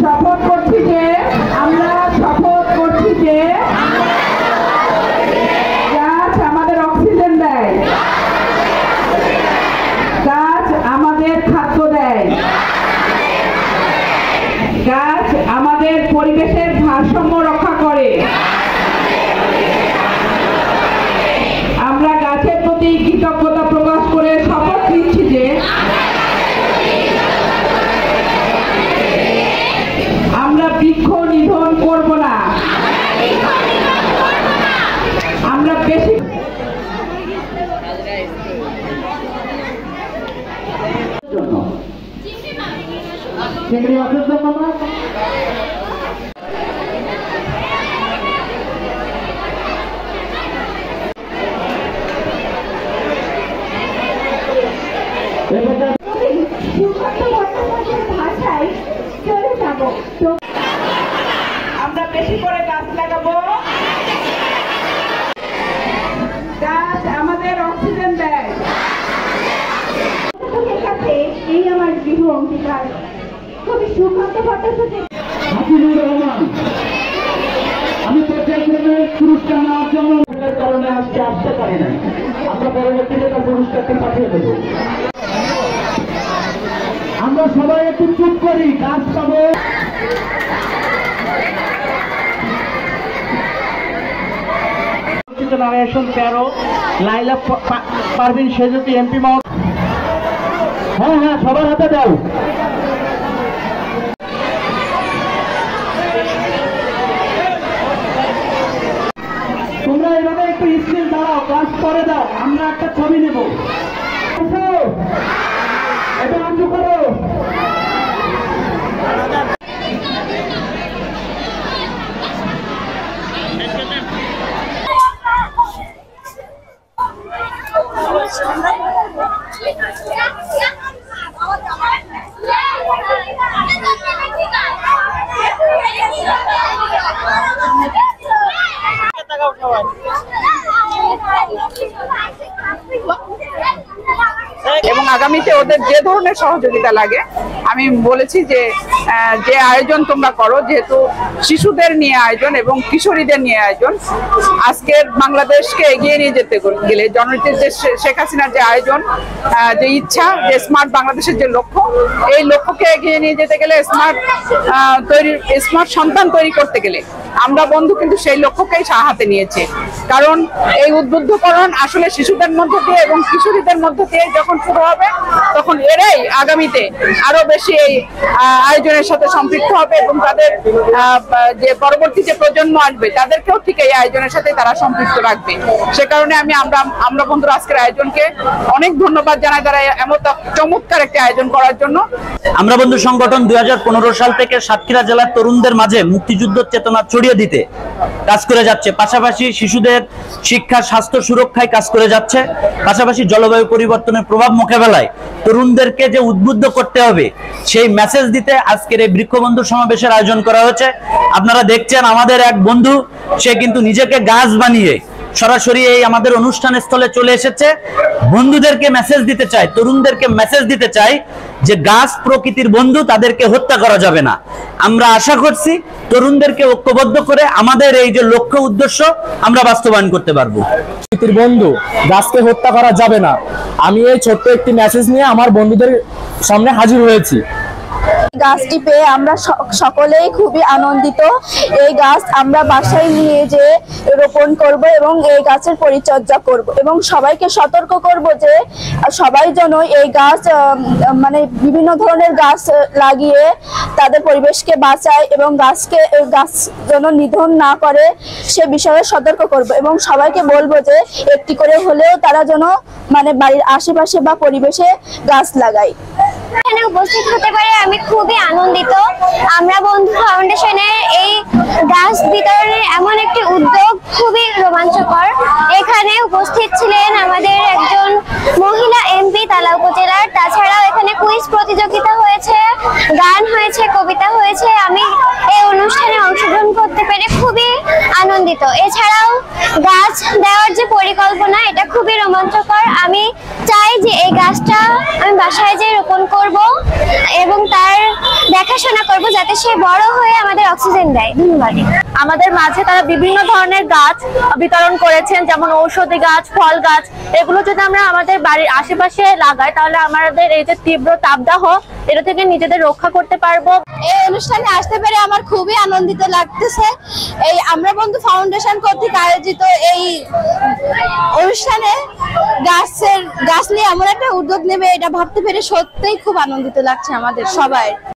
শপথ করছি যে আমরা গাছ আমাদের অক্সিজেন দেয়, গাছ আমাদের খাদ্য দেয়, গাছ আমাদের পরিবেশের ভারসাম্য রক্ষা করে। আমরা গাছের প্রতি কৃতজ্ঞতা প্রকাশ করে শপথ নিচ্ছি যে আমরা বৃক্ষ নিধন করব না। আমরা বেশি আমরা বেশি করে গাছ লাগাবো। গাছ আমাদের অক্সিজেন দেয়। এই আমার গৃহ অঙ্গীকার। কবি সুকান্ত ভট্টাচার্য। আমি পর্যায়ক্রমে পুরস্কার নেওয়ার জন্য কারণে আজকে আসতে পারি না। আমরা পরবর্তীতে তার পুরস্কারটি পাঠিয়ে দেব। আমরা সবাই একটু চুপ করি, গাছ পাবো। নারেশন 13 লাইলা পারভিন সেজুতি এমপি মাও। হ্যাঁ হ্যাঁ, সবার হাতে দাও। তোমরা এভাবে একটু স্কিল দাঁড়াও, ক্লাস পরে দাও, আমরা একটা ছবি নেব। এটা আঞ্জু করো। এবং আগামীতে ওদের যে ধরনের সহযোগিতা লাগে আমি বলেছি যে আয়োজন তোমরা করো, যেহেতু শিশুদের নিয়ে আয়োজন এবং কিশোরীদের নিয়ে আয়োজন, আজকের বাংলাদেশকে এগিয়ে নিয়ে যেতে গেলে জননেত্রী যে শেখ হাসিনার যে আয়োজন, যে ইচ্ছা, যে স্মার্ট বাংলাদেশের যে লক্ষ্য, এই লক্ষ্যকে এগিয়ে নিয়ে যেতে গেলে স্মার্ট সন্তান তৈরি করতে গেলে আমরা বন্ধু কিন্তু সেই লক্ষ্যকেই হাতে নিয়েছে। কারণ এই উদ্বুদ্ধকরণ আসলে শিশুদের মধ্য দিয়ে এবং কিশোরীদের মধ্য দিয়ে যখন শুরু হবে, তখন এরাই আগামীতে আরো বেশি এই আয়োজনের সাথে সম্পৃক্ত হবে এবং তাদের যে পরবর্তী যে প্রজন্ম আসবে তাদেরকেও ঠিক এই আয়োজনের সাথে তারা সম্পৃক্ত রাখবে। সে কারণে আমরা বন্ধুরা আজকের আয়োজনকে অনেক ধন্যবাদ জানাই, তারা এমন চমৎকার একটি আয়োজন করার জন্য। আমরা বন্ধু সংগঠন 2015 সাল থেকে সাতক্ষীরা জেলার তরুণদের মাঝে মুক্তিযুদ্ধ চেতনা ছড়িয়ে দিতে কাজ করে যাচ্ছে, পাশাপাশি শিশুদের শিক্ষা স্বাস্থ্য সুরক্ষায় কাজ করে যাচ্ছে, পাশাপাশি জলবায়ু পরিবর্তনের প্রভাব মোকাবেলায় তরুণদেরকে যে উদ্বুদ্ধ করতে হবে সেই মেসেজ দিতে আজকের এই বৃক্ষবন্ধু সমাবেশের আয়োজন করা হয়েছে। আপনারা দেখছেন আমাদের এক বন্ধু, সে কিন্তু নিজেকে গাছ বানিয়ে সরাসরি এই আমাদের অনুষ্ঠান স্থলে চলে এসেছে। বন্ধুদেরকে মেসেজ দিতে চাই, তরুণদেরকে মেসেজ দিতে চাই যে গাছ প্রকৃতির বন্ধু, তাদেরকে হত্যা করা যাবে না। আমরা আশা করছি তরুণদেরকে ঐক্যবদ্ধ করে আমাদের এই যে লক্ষ্য উদ্দেশ্য আমরা বাস্তবায়ন করতে পারবো। প্রকৃতির বন্ধু, গাছকে হত্যা করা যাবে না। আমি এই ছোট্ট একটি মেসেজ নিয়ে আমার বন্ধুদের সামনে হাজির হয়েছি। গাছটি পেয়ে আমরা সকলেই খুবই আনন্দিত। এই গাছ আমরা বাসায় নিয়ে যে রোপণ করব এবং এই গাছের পরিচর্যা করব এবং সবাইকে সতর্ক করব যে সবাই যেন এই গাছ মানে বিভিন্ন ধরনের গাছ লাগিয়ে তাদের পরিবেশকে বাঁচায় এবং গাছ যেন নিধন না করে সে বিষয়ে সতর্ক করব এবং সবাইকে বলবো যে একটি করে হলেও তারা যেন মানে বাড়ির আশেপাশে বা পরিবেশে গাছ লাগায়। এখানে উপস্থিত হতে পারে আমি খুবই আনন্দিত। আমরা বন্ধু ফাউন্ডেশনের এই গাছ বিতরণের এমন একটি উদ্যোগ খুবই রোমাঞ্চকর। এখানে উপস্থিত ছিলেন আমাদের একজন মহিলা এমপি তালা উপজেলার। তাছাড়াও এখানে কুইজ প্রতিযোগিতা হয়েছে, গান হয়েছে, কবিতা হয়েছে। আমি এই অনুষ্ঠানে অংশগ্রহণ করতে পেরে খুবই আনন্দিত। এছাড়াও গাছ দেওয়ার যে পরিকল্পনা, এটা খুবই রোমাঞ্চকর। আমি চাই যে এই গাছটা আমি বাসায় যেয়ে রোপণ করব এবং তার দেখাশোনা করব যাতে সে বড় হয়ে আমাদের অক্সিজেন দেয়। ধন্যবাদ। আমাদের মাঝে তারা বিভিন্ন ধরনের গাছ বিতরণ করেছেন, যেমন ঔষধি গাছ, ফল গাছ। এগুলো যদি আমরা আমাদের বাড়ির আশেপাশে লাগাই তাহলে আমাদের এই যে তীব্র তাপদাহ এটা থেকে নিজেদের রক্ষা করতে পারবো। এই অনুষ্ঠানে আসতে পেরে আমার খুবই আনন্দিত লাগতেছে। এই আমরা বন্ধু ফাউন্ডেশন কর্তৃক আয়োজিত এই অনুষ্ঠানে গাছ নিয়ে এমন একটা উদ্যোগ নেবে এটা ভাবতে পেরে সত্যিই খুব আনন্দিত লাগছে আমাদের সবাই।